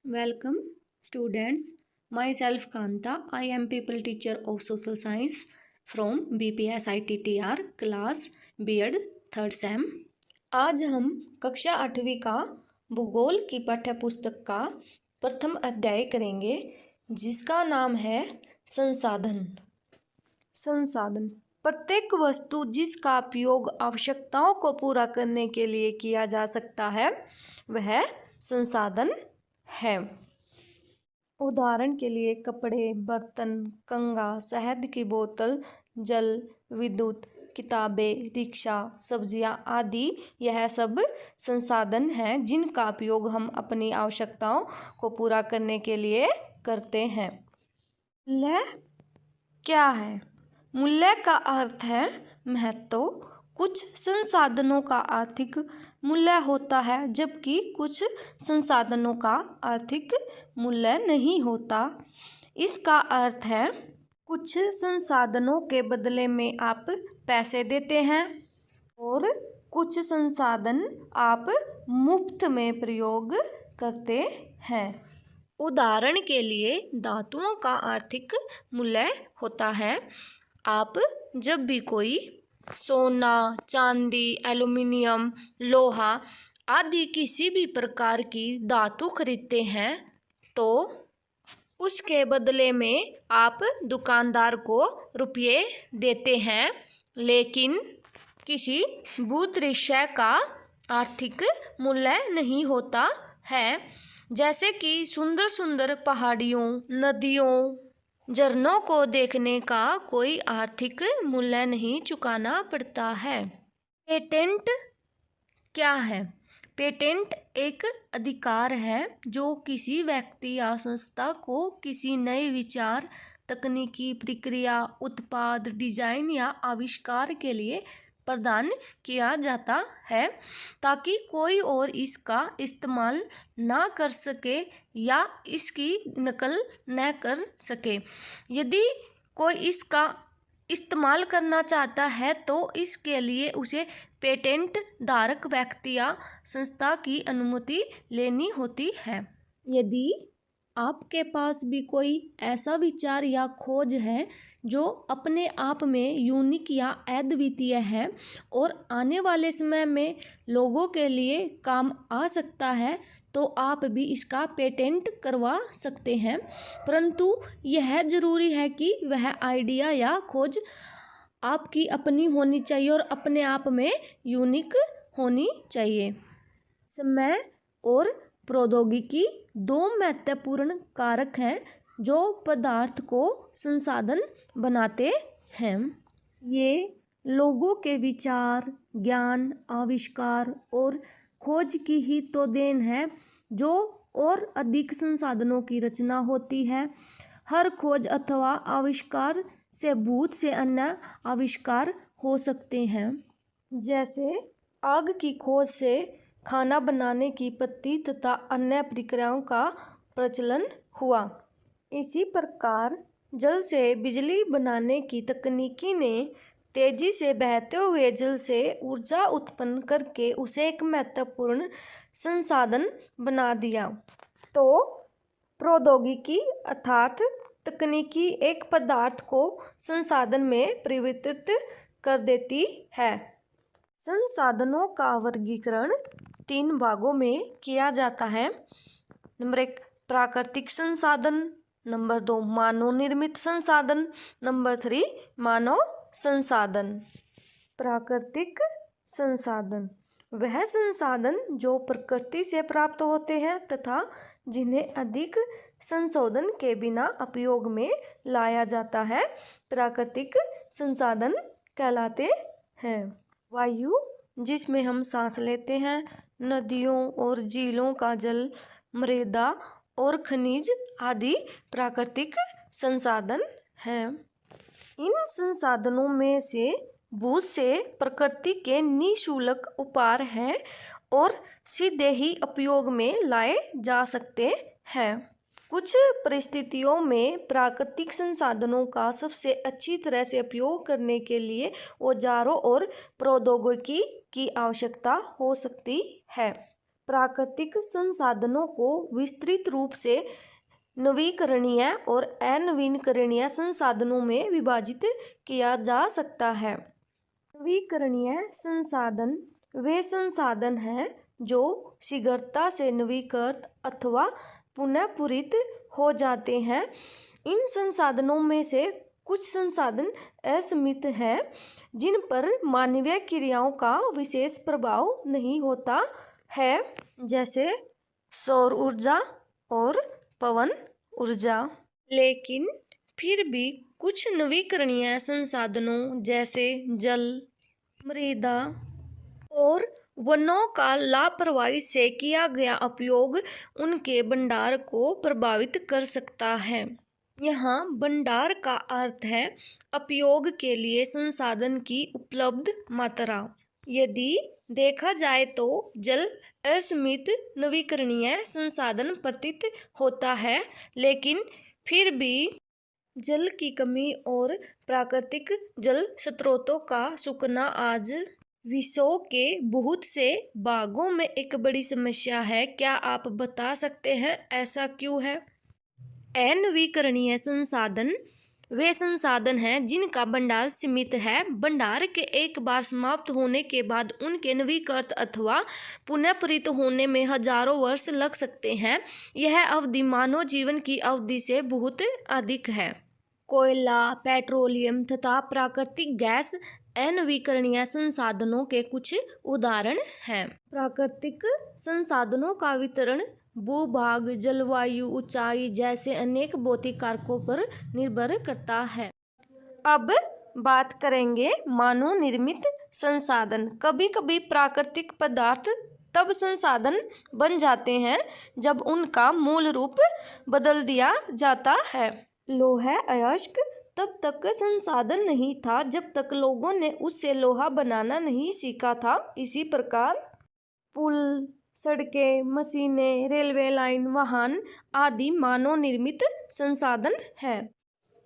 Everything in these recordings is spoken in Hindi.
Welcome, students. Myself Kanta. I am people teacher of social science from BPS ITTR class B.Ed third same. आज हम कक्षा 8वीं का भूगोल की पाठ्य पुस्तक का प्रथम अध्याय करेंगे, जिसका नाम है संसाधन। संसाधन प्रत्येक वस्तु जिसका उपयोग आवश्यकताओं को पूरा करने के लिए किया जा सकता है वह संसाधन है। उदाहरण के लिए कपड़े, बर्तन, कंघा, शहद की बोतल, जल, विद्युत, किताबें, रिक्शा, सब्जियां आदि यह सब संसाधन हैं जिनका उपयोग हम अपनी आवश्यकताओं को पूरा करने के लिए करते हैं। मूल्य क्या है? मूल्य का अर्थ है महत्व। कुछ संसाधनों का आर्थिक मूल्य होता है जबकि कुछ संसाधनों का आर्थिक मूल्य नहीं होता। इसका अर्थ है कुछ संसाधनों के बदले में आप पैसे देते हैं और कुछ संसाधन आप मुफ्त में प्रयोग करते हैं। उदाहरण के लिए धातुओं का आर्थिक मूल्य होता है। आप जब भी कोई सोना, चांदी, एल्युमिनियम, लोहा आदि किसी भी प्रकार की धातु खरीदते हैं तो उसके बदले में आप दुकानदार को रुपये देते हैं, लेकिन किसी भूदृश्य का आर्थिक मूल्य नहीं होता है। जैसे कि सुंदर सुंदर पहाड़ियों, नदियों, झरनों को देखने का कोई आर्थिक मूल्य नहीं चुकाना पड़ता है। पेटेंट क्या है? पेटेंट एक अधिकार है जो किसी व्यक्ति या संस्था को किसी नए विचार, तकनीकी प्रक्रिया, उत्पाद, डिजाइन या आविष्कार के लिए प्रदान किया जाता है ताकि कोई और इसका इस्तेमाल ना कर सके या इसकी नकल न कर सके। यदि कोई इसका इस्तेमाल करना चाहता है तो इसके लिए उसे पेटेंट धारक व्यक्ति या संस्था की अनुमति लेनी होती है। यदि आपके पास भी कोई ऐसा विचार या खोज है जो अपने आप में यूनिक या अद्वितीय है और आने वाले समय में लोगों के लिए काम आ सकता है तो आप भी इसका पेटेंट करवा सकते हैं, परंतु यह ज़रूरी है कि वह आइडिया या खोज आपकी अपनी होनी चाहिए और अपने आप में यूनिक होनी चाहिए। समय और प्रौद्योगिकी दो महत्वपूर्ण कारक हैं जो पदार्थ को संसाधन बनाते हैं। ये लोगों के विचार, ज्ञान, आविष्कार और खोज की ही तो देन है जो और अधिक संसाधनों की रचना होती है। हर खोज अथवा आविष्कार से बहुत से अन्य आविष्कार हो सकते हैं। जैसे आग की खोज से खाना बनाने की पद्धति तथा अन्य प्रक्रियाओं का प्रचलन हुआ। इसी प्रकार जल से बिजली बनाने की तकनीकी ने तेजी से बहते हुए जल से ऊर्जा उत्पन्न करके उसे एक महत्वपूर्ण संसाधन बना दिया। तो प्रौद्योगिकी अर्थात तकनीकी एक पदार्थ को संसाधन में परिवर्तित कर देती है। संसाधनों का वर्गीकरण 3 भागों में किया जाता है। नंबर 1 प्राकृतिक संसाधन, नंबर 2 मानव निर्मित संसाधन, नंबर 3 मानव संसाधन। प्राकृतिक संसाधन वह संसाधन जो प्रकृति से प्राप्त होते हैं तथा जिन्हें अधिक संशोधन के बिना उपयोग में लाया जाता है, प्राकृतिक संसाधन कहलाते हैं। वायु जिसमें हम सांस लेते हैं, नदियों और झीलों का जल, मृदा और खनिज आदि प्राकृतिक संसाधन हैं। इन संसाधनों में से बहुत से प्रकृति के निःशुल्क उपहार हैं और सीधे ही उपयोग में लाए जा सकते हैं। कुछ परिस्थितियों में प्राकृतिक संसाधनों का सबसे अच्छी तरह से उपयोग करने के लिए औजारों और प्रौद्योगिकी की आवश्यकता हो सकती है। प्राकृतिक संसाधनों को विस्तृत रूप से नवीकरणीय और अनवीकरणीय संसाधनों में विभाजित किया जा सकता है। नवीकरणीय संसाधन वे संसाधन हैं जो शीघ्रता से नवीकृत अथवा पुनः पूरित हो जाते हैं। इन संसाधनों में से कुछ संसाधन असीमित हैं, जिन पर मानवीय क्रियाओं का विशेष प्रभाव नहीं होता है, जैसे सौर ऊर्जा और पवन ऊर्जा। लेकिन फिर भी कुछ नवीकरणीय संसाधनों जैसे जल, मृदा और वनों का लापरवाही से किया गया उपयोग उनके भंडार को प्रभावित कर सकता है। यहाँ भंडार का अर्थ है उपयोग के लिए संसाधन की उपलब्ध मात्रा। यदि देखा जाए तो जल असीमित नवीकरणीय संसाधन प्रतीत होता है, लेकिन फिर भी जल की कमी और प्राकृतिक जल स्रोतों का सूखना आज विश्व के बहुत से भागों में एक बड़ी समस्या है। क्या आप बता सकते हैं ऐसा क्यों है? अनवीकरणीय संसाधन वे संसाधन हैं जिनका भंडार सीमित है। भंडार के एक बार समाप्त होने के बाद उनके नवीकृत अथवा पुनः पूरित होने में हजारों वर्ष लग सकते हैं। यह अवधि मानव जीवन की अवधि से बहुत अधिक है। कोयला, पेट्रोलियम तथा प्राकृतिक गैस अनवीकरणीय संसाधनों के कुछ उदाहरण हैं। प्राकृतिक संसाधनों का वितरण भूभाग, जलवायु, ऊंचाई जैसे अनेक भौतिक कारकों पर निर्भर करता है। अब बात करेंगे मानव निर्मित संसाधन। कभी कभी प्राकृतिक पदार्थ तब संसाधन बन जाते हैं जब उनका मूल रूप बदल दिया जाता है। लोहा अयस्क तब तक संसाधन नहीं था जब तक लोगों ने उससे लोहा बनाना नहीं सीखा था। इसी प्रकार पुल, सड़कें, मशीनें, रेलवे लाइन, वाहन आदि मानव निर्मित संसाधन है।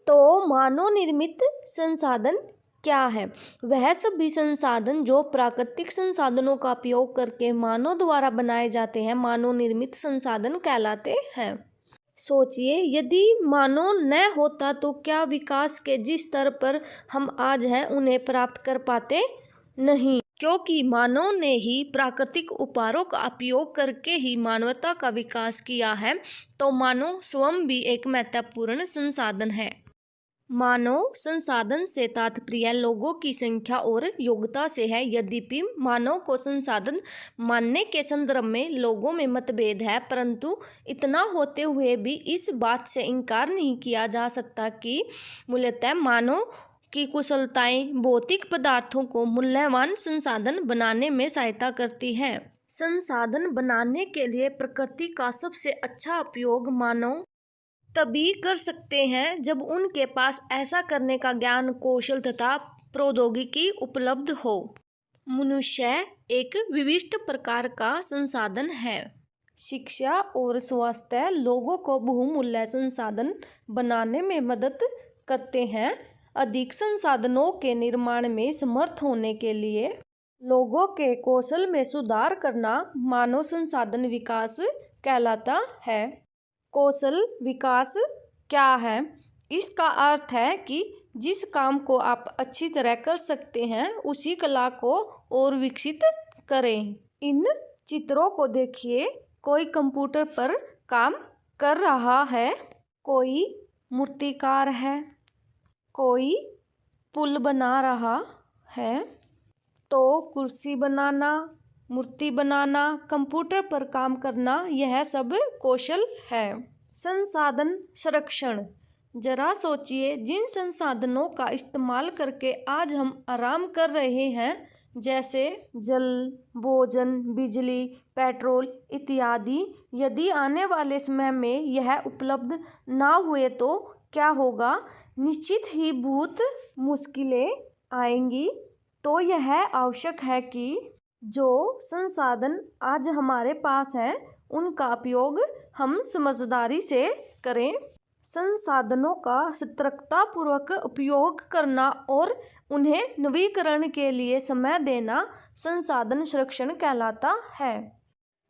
तो मानव निर्मित संसाधन क्या है? वह सभी संसाधन जो प्राकृतिक संसाधनों का उपयोग करके मानव द्वारा बनाए जाते हैं मानव निर्मित संसाधन कहलाते हैं। सोचिए, यदि मानव न होता तो क्या विकास के जिस स्तर पर हम आज हैं उन्हें प्राप्त कर पाते? नहीं, क्योंकि मानव ने ही प्राकृतिक उपहारों का उपयोग करके ही मानवता का विकास किया है। तो मानव स्वयं भी एक महत्वपूर्ण संसाधन है। मानव संसाधन से तात्पर्य लोगों की संख्या और योग्यता से है। यद्यपि मानव को संसाधन मानने के संदर्भ में लोगों में मतभेद है, परंतु इतना होते हुए भी इस बात से इनकार नहीं किया जा सकता कि मूलतः मानव की कुशलताएं भौतिक पदार्थों को मूल्यवान संसाधन बनाने में सहायता करती है। संसाधन बनाने के लिए प्रकृति का सबसे अच्छा उपयोग मानव तभी कर सकते हैं जब उनके पास ऐसा करने का ज्ञान, कौशल तथा प्रौद्योगिकी उपलब्ध हो। मनुष्य एक विशिष्ट प्रकार का संसाधन है। शिक्षा और स्वास्थ्य लोगों को बहुमूल्य संसाधन बनाने में मदद करते हैं। अधिक संसाधनों के निर्माण में समर्थ होने के लिए लोगों के कौशल में सुधार करना मानव संसाधन विकास कहलाता है। कौशल विकास क्या है? इसका अर्थ है कि जिस काम को आप अच्छी तरह कर सकते हैं उसी कला को और विकसित करें। इन चित्रों को देखिए, कोई कंप्यूटर पर काम कर रहा है, कोई मूर्तिकार है, कोई पुल बना रहा है। तो कुर्सी बनाना, मूर्ति बनाना, कंप्यूटर पर काम करना, यह सब कौशल है। संसाधन संरक्षण। जरा सोचिए, जिन संसाधनों का इस्तेमाल करके आज हम आराम कर रहे हैं, जैसे जल, भोजन, बिजली, पेट्रोल इत्यादि, यदि आने वाले समय में यह उपलब्ध ना हुए तो क्या होगा? निश्चित ही बहुत मुश्किलें आएंगी। तो यह आवश्यक है कि जो संसाधन आज हमारे पास हैं उनका उपयोग हम समझदारी से करें। संसाधनों का सतर्कतापूर्वक उपयोग करना और उन्हें नवीकरण के लिए समय देना संसाधन संरक्षण कहलाता है।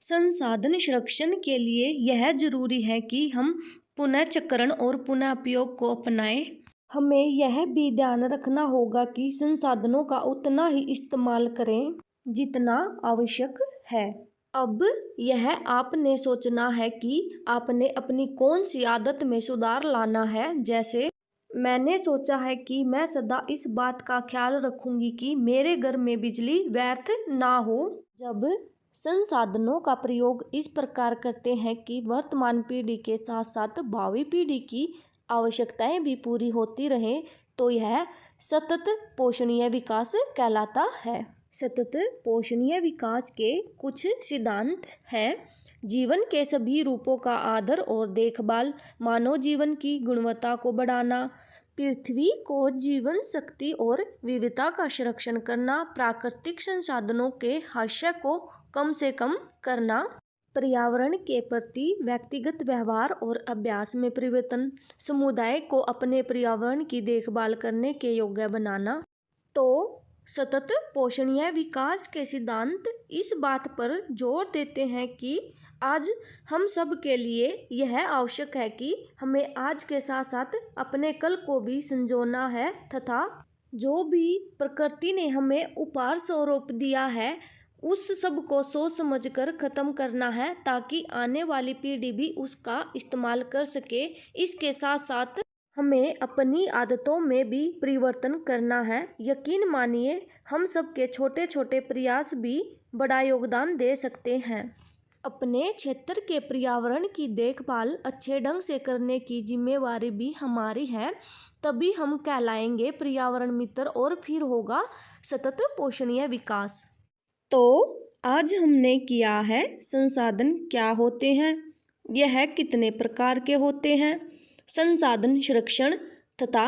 संसाधन संरक्षण के लिए यह जरूरी है कि हम पुनःचक्रण और पुनः उपयोग को अपनाएं। हमें यह भी ध्यान रखना होगा कि संसाधनों का उतना ही इस्तेमाल करें जितना आवश्यक है। अब यह आपने सोचना है कि आपने अपनी कौन सी आदत में सुधार लाना है। जैसे मैंने सोचा है कि मैं सदा इस बात का ख्याल रखूंगी कि मेरे घर में बिजली व्यर्थ ना हो। जब संसाधनों का प्रयोग इस प्रकार करते हैं कि वर्तमान पीढ़ी के साथ साथ भावी पीढ़ी की आवश्यकताएं भी पूरी होती रहें, तो यह सतत पोषणीय विकास कहलाता है। सतत पोषणीय विकास के कुछ सिद्धांत हैं। जीवन के सभी रूपों का आदर और देखभाल, मानव जीवन की गुणवत्ता को बढ़ाना, पृथ्वी को जीवन शक्ति और विविधता का संरक्षण करना, प्राकृतिक संसाधनों के हास्य को कम से कम करना, पर्यावरण के प्रति व्यक्तिगत व्यवहार और अभ्यास में परिवर्तन, समुदाय को अपने पर्यावरण की देखभाल करने के योग्य बनाना। तो सतत पोषणीय विकास के सिद्धांत इस बात पर जोर देते हैं कि आज हम सब के लिए यह आवश्यक है कि हमें आज के साथ साथ अपने कल को भी संजोना है तथा जो भी प्रकृति ने हमें उपहार स्वरूप दिया है उस सब को सोच समझ कर खत्म करना है, ताकि आने वाली पीढ़ी भी उसका इस्तेमाल कर सके। इसके साथ साथ हमें अपनी आदतों में भी परिवर्तन करना है। यकीन मानिए, हम सब के छोटे छोटे प्रयास भी बड़ा योगदान दे सकते हैं। अपने क्षेत्र के पर्यावरण की देखभाल अच्छे ढंग से करने की जिम्मेवारी भी हमारी है। तभी हम कहलाएंगे पर्यावरण मित्र और फिर होगा सतत पोषणीय विकास। तो आज हमने किया है संसाधन क्या होते हैं, यह कितने प्रकार के होते हैं, संसाधन संरक्षण तथा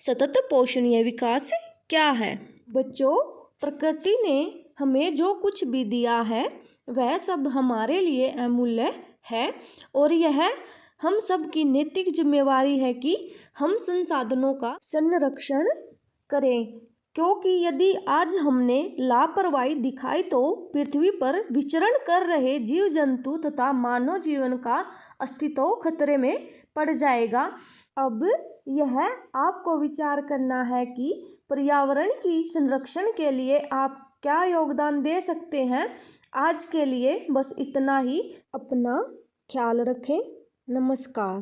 सतत पोषणीय विकास क्या है। बच्चों, प्रकृति ने हमें जो कुछ भी दिया है वह सब हमारे लिए अमूल्य है और यह हम सब की नैतिक जिम्मेवारी है कि हम संसाधनों का संरक्षण करें, क्योंकि यदि आज हमने लापरवाही दिखाई तो पृथ्वी पर विचरण कर रहे जीव जंतु तथा मानव जीवन का अस्तित्व खतरे में पड़ जाएगा। अब यह आपको विचार करना है कि पर्यावरण की संरक्षण के लिए आप क्या योगदान दे सकते हैं। आज के लिए बस इतना ही। अपना ख्याल रखें। नमस्कार।